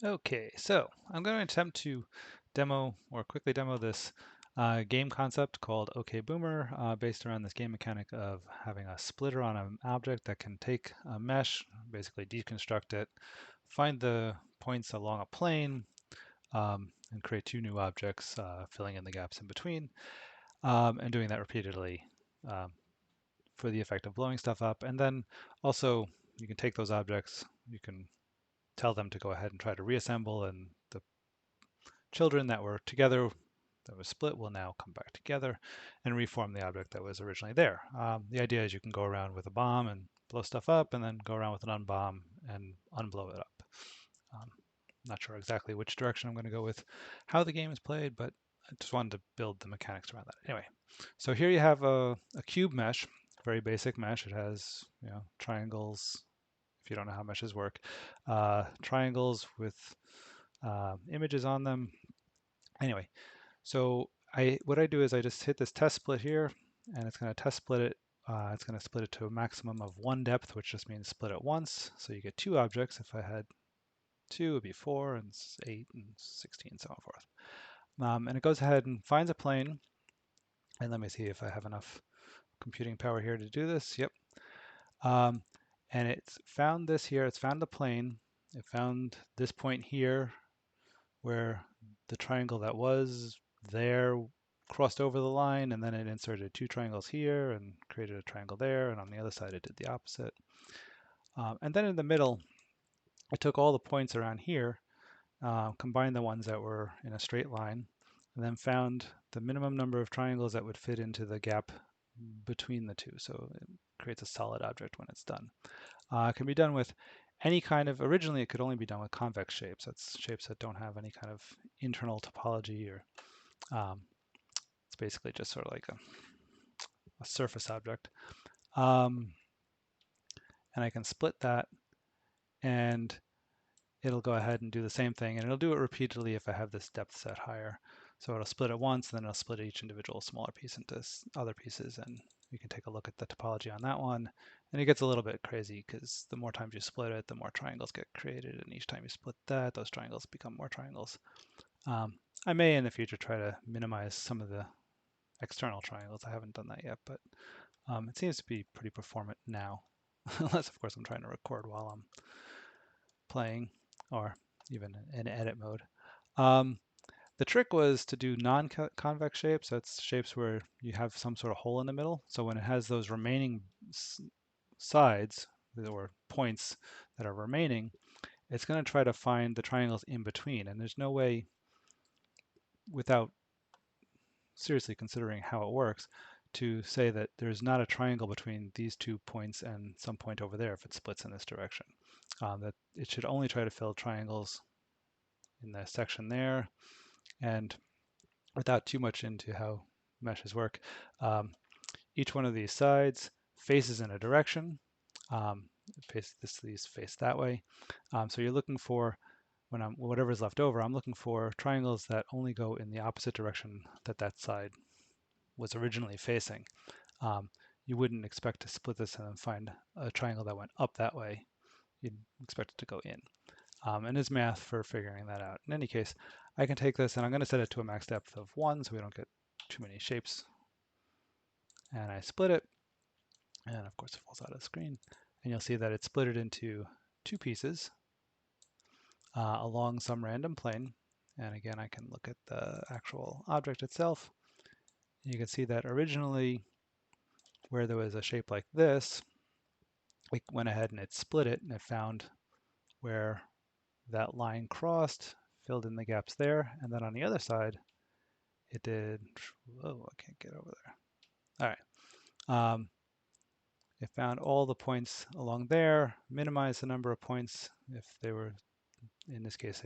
Okay, so I'm going to attempt to demo or quickly demo this game concept called OkBoomer, based around this game mechanic of having a splitter on an object that can take a mesh, basically deconstruct it, find the points along a plane, and create two new objects, filling in the gaps in between, and doing that repeatedly um, for the effect of blowing stuff up. And then also you can take those objects, you can tell them to go ahead and try to reassemble, and the children that were together, that was split, will now come back together and reform the object that was originally there. The idea is you can go around with a bomb and blow stuff up, and then go around with an unbomb and unblow it up. Um, not sure exactly which direction I'm going to go with how the game is played, but I just wanted to build the mechanics around that. Anyway, so here you have a cube mesh, very basic mesh. It has triangles. If you don't know how meshes work, triangles with images on them. Anyway, so what I do is I just hit this test split here, and it's going to test split it. It's going to split it to a maximum of one depth, which just means split it once. So you get two objects. If I had two, it would be 4 and 8 and 16, so on and forth. And it goes ahead and finds a plane. And let me see if I have enough computing power here to do this. Yep. Um, and it's found this here. It's found the plane. It found this point here where the triangle that was there crossed over the line, and then it inserted two triangles here and created a triangle there, and on the other side it did the opposite. And then in the middle, it took all the points around here, combined the ones that were in a straight line, and then found the minimum number of triangles that would fit into the gap between the two. So it creates a solid object when it's done. It can be done with any kind of, originally it could only be done with convex shapes. That's shapes that don't have any kind of internal topology, or it's basically just sort of like a surface object. Um, and I can split that, and it'll go ahead and do the same thing, and it'll do it repeatedly if I have this depth set higher. So it'll split it once, and then it'll split each individual smaller piece into other pieces, and you can take a look at the topology on that one. And it gets a little bit crazy because the more times you split it, the more triangles get created, and each time you split that, those triangles become more triangles. I may in the future try to minimize some of the external triangles. I haven't done that yet, but it seems to be pretty performant now, unless of course I'm trying to record while I'm playing, or even in edit mode. Um, the trick was to do non-convex shapes. That's shapes where you have some sort of hole in the middle. So when it has those remaining sides or points that are remaining, it's going to try to find the triangles in between. And there's no way, without seriously considering how it works, to say that there's not a triangle between these 2 points and some point over there if it splits in this direction. That it should only try to fill triangles in the section there. And without too much into how meshes work, um, each one of these sides faces in a direction. These face that way. So you're looking for, when whatever's left over, I'm looking for triangles that only go in the opposite direction that that side was originally facing. You wouldn't expect to split this and then find a triangle that went up that way. You'd expect it to go in. And there's math for figuring that out. In any case, I can take this and I'm going to set it to a max depth of 1 so we don't get too many shapes. And I split it, and of course it falls out of the screen. And you'll see that it's split it into 2 pieces along some random plane. And again, I can look at the actual object itself. You can see that originally, where there was a shape like this, it went ahead and it split it, and it found where that line crossed, filled in the gaps there, and then on the other side, it did, whoa, I can't get over there. All right. It found all the points along there, minimized the number of points if they were, in this case,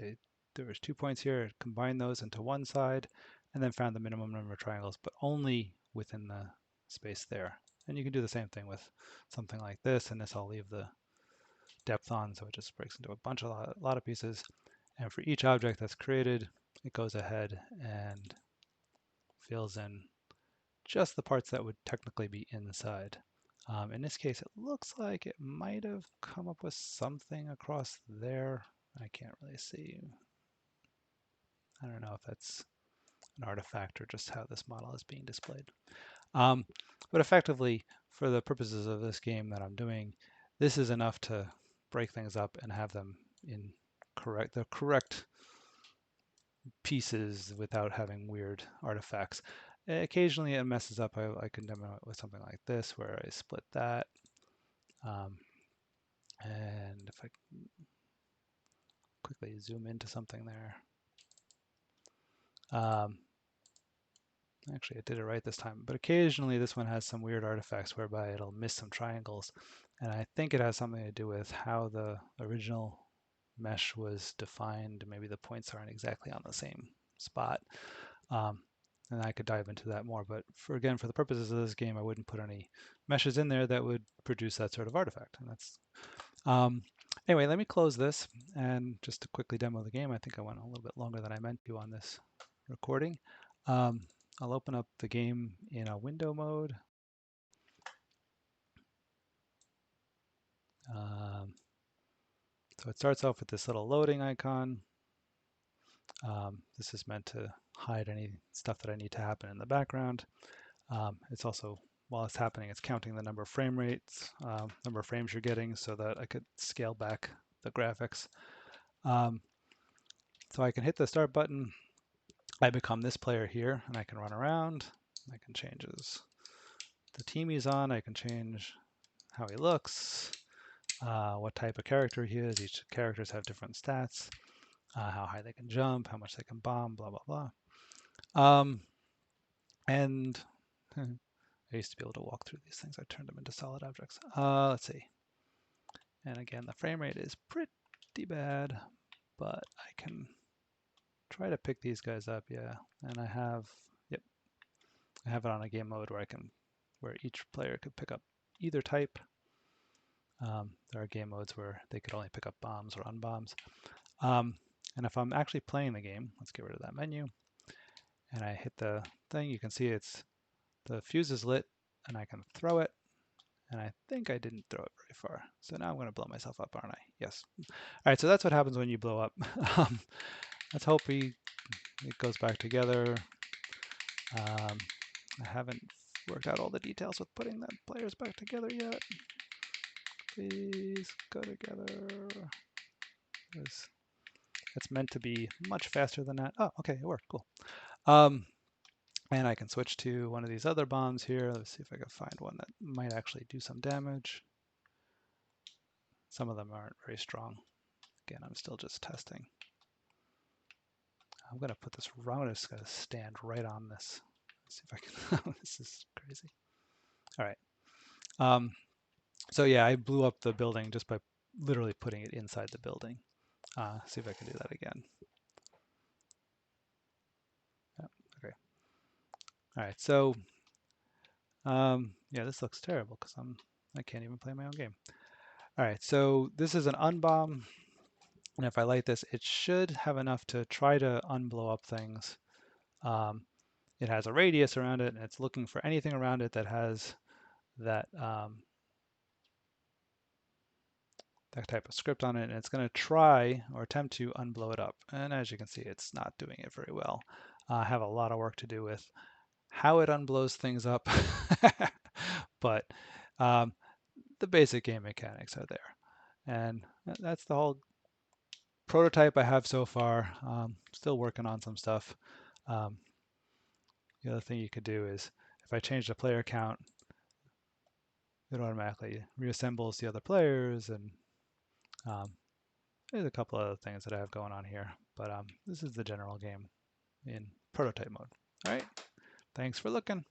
there was 2 points here, it combined those into one side, and then found the minimum number of triangles, but only within the space there. And you can do the same thing with something like this, and this I'll leave the depth on, so it just breaks into a lot of pieces. And for each object that's created, it goes ahead and fills in just the parts that would technically be inside. In this case, it looks like it might have come up with something across there. I can't really see. I don't know if that's an artifact or just how this model is being displayed. But effectively, for the purposes of this game that I'm doing, this is enough to break things up and have them in the correct pieces without having weird artifacts. Occasionally it messes up. I can demo it with something like this where I split that. And if I quickly zoom into something there. Actually, I did it right this time, but occasionally this one has some weird artifacts whereby it'll miss some triangles. And I think it has something to do with how the original mesh was defined. Maybe the points aren't exactly on the same spot. And I could dive into that more, but for the purposes of this game, I wouldn't put any meshes in there that would produce that sort of artifact. And that's anyway, let me close this and just to quickly demo the game. I think I went a little bit longer than I meant to on this recording. I'll open up the game in a window mode. So it starts off with this little loading icon. This is meant to hide any stuff that I need to happen in the background. It's also, while it's happening, it's counting the number of frame rates, number of frames you're getting so that I could scale back the graphics. So I can hit the start button. I become this player here and I can run around. I can change the team he's on. I can change how he looks, what type of character he is. Each characters have different stats, how high they can jump, how much they can bomb, blah, blah, blah. And I used to be able to walk through these things. I turned them into solid objects. Let's see. And again, the frame rate is pretty bad, but I can try to pick these guys up. Yeah, and I have it on a game mode where each player could pick up either type. There are game modes where they could only pick up bombs or unbombs. And if I'm actually playing the game, let's get rid of that menu. And I hit the thing, you can see the fuse is lit and I can throw it. And I think I didn't throw it very far. So now I'm going to blow myself up, aren't I? Yes. All right, so that's what happens when you blow up. Let's hope it goes back together. I haven't worked out all the details with putting the players back together yet. Please go together. It's meant to be much faster than that. Oh, okay, it worked. Cool. And I can switch to one of these other bombs here. Let's see if I can find one that might actually do some damage. Some of them aren't very strong. Again, I'm still just testing. I'm going to put this, I'm just going to stand right on this. Let's see if I can, this is crazy. All right. So yeah, I blew up the building just by literally putting it inside the building. See if I can do that again. Yeah, okay. All right, so yeah, this looks terrible because I can't even play my own game. All right, so this is an unbomb, and if I light this, it should have enough to try to unblow up things. It has a radius around it, and it's looking for anything around it that has that that type of script on it, and it's going to try or attempt to unblow it up. And as you can see, it's not doing it very well. I have a lot of work to do with how it unblows things up, but the basic game mechanics are there. And that's the whole prototype I have so far. Still working on some stuff. The other thing you could do is if I change the player count, it automatically reassembles the other players, and there's a couple other things that I have going on here. But this is the general game in prototype mode. All right, thanks for looking.